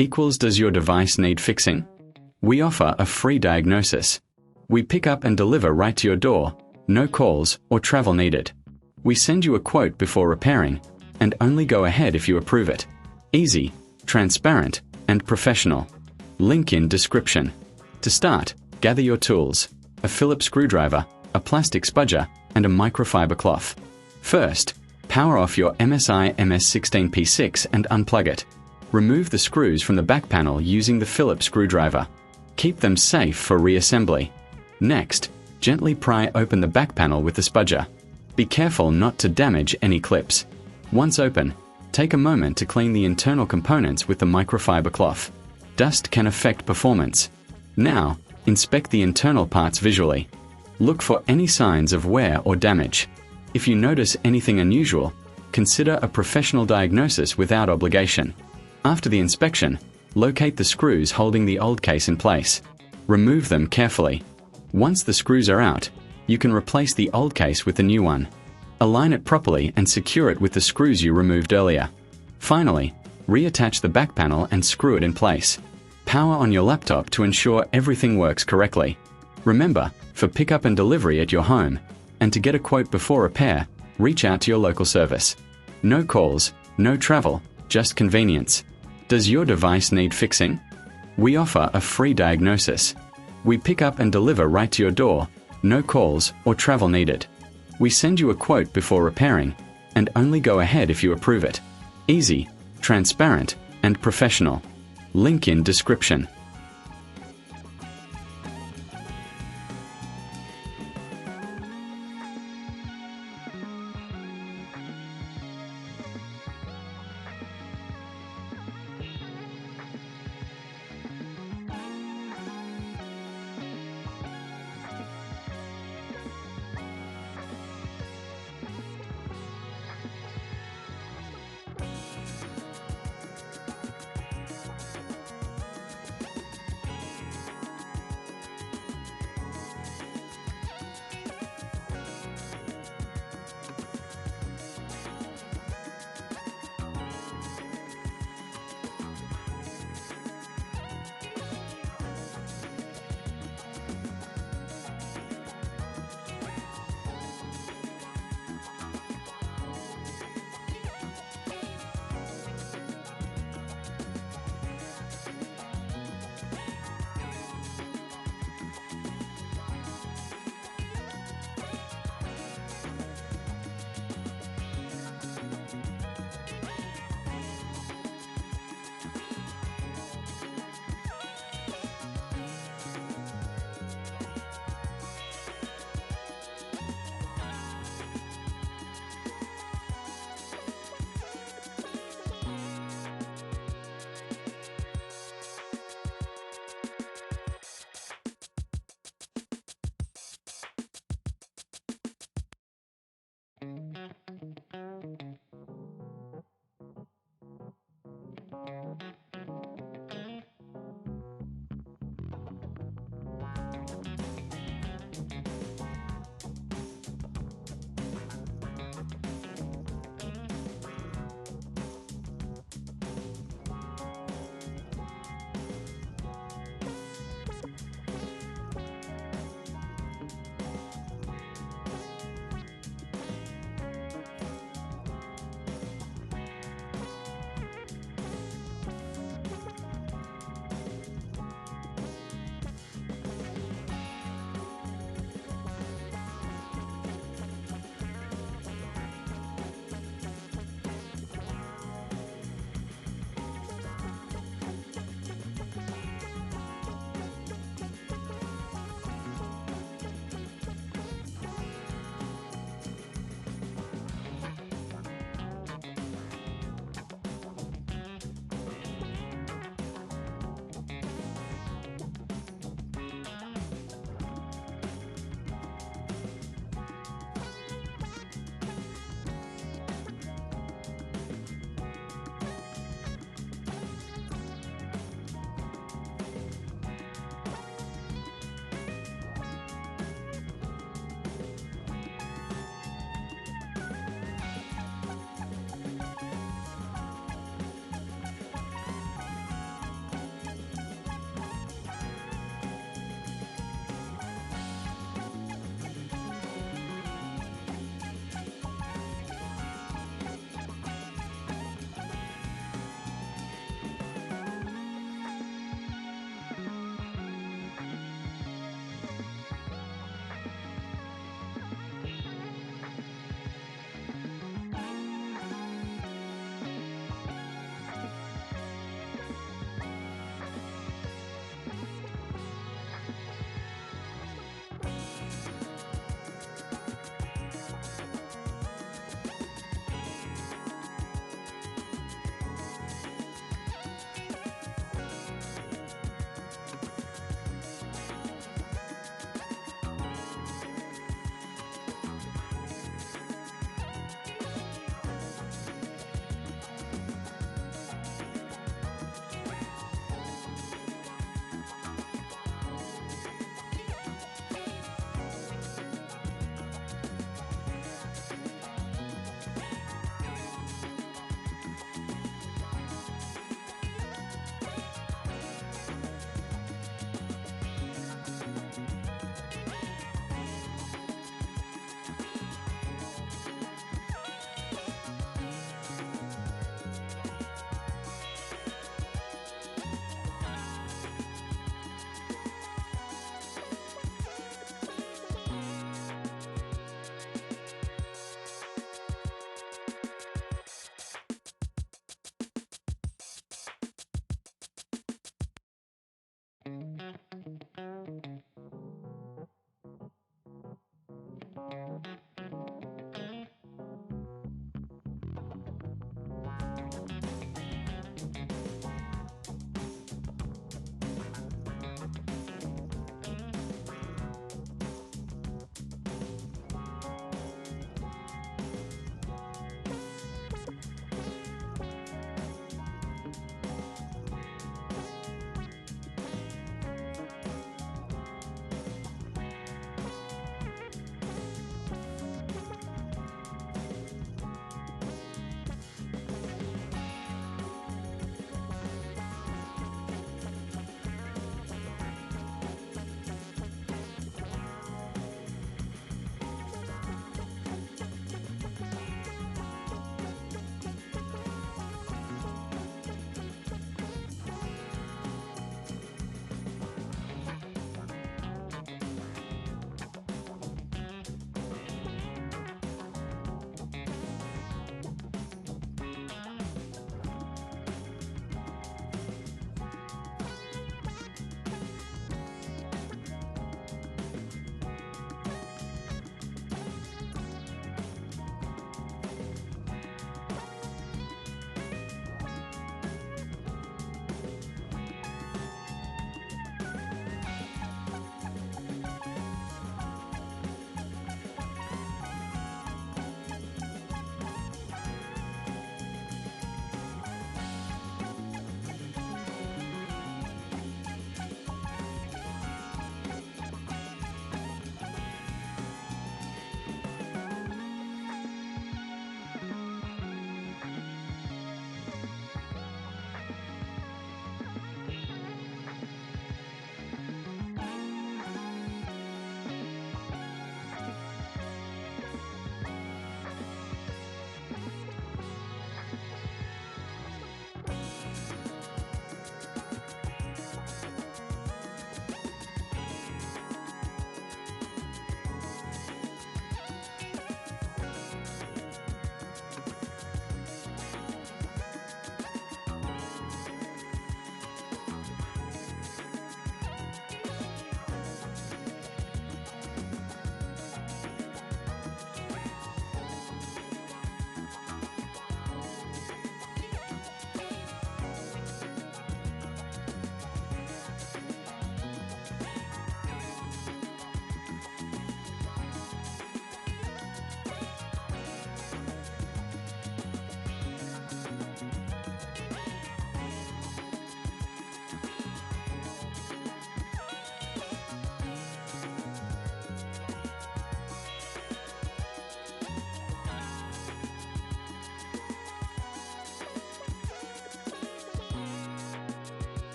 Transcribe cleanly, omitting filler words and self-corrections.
equals does your device need fixing? We offer a free diagnosis. We pick up and deliver right to your door, no calls or travel needed. We send you a quote before repairing, and only go ahead if you approve it. Easy, transparent, and professional. Link in description. To start, gather your tools, a Phillips screwdriver, a plastic spudger, and a microfiber cloth. First, power off your MSI MS16P6 and unplug it. Remove the screws from the back panel using the Phillips screwdriver. Keep them safe for reassembly. Next, gently pry open the back panel with the spudger. Be careful not to damage any clips. Once open, take a moment to clean the internal components with the microfiber cloth. Dust can affect performance. Now, inspect the internal parts visually. Look for any signs of wear or damage. If you notice anything unusual, consider a professional diagnosis without obligation. After the inspection, locate the screws holding the old case in place. Remove them carefully. Once the screws are out, you can replace the old case with the new one. Align it properly and secure it with the screws you removed earlier. Finally, reattach the back panel and screw it in place. Power on your laptop to ensure everything works correctly. Remember, for pickup and delivery at your home, and to get a quote before repair, reach out to your local service. No calls, no travel, just convenience. Does your device need fixing? We offer a free diagnosis. We pick up and deliver right to your door, no calls or travel needed. We send you a quote before repairing, and only go ahead if you approve it. Easy, transparent, and professional. Link in description.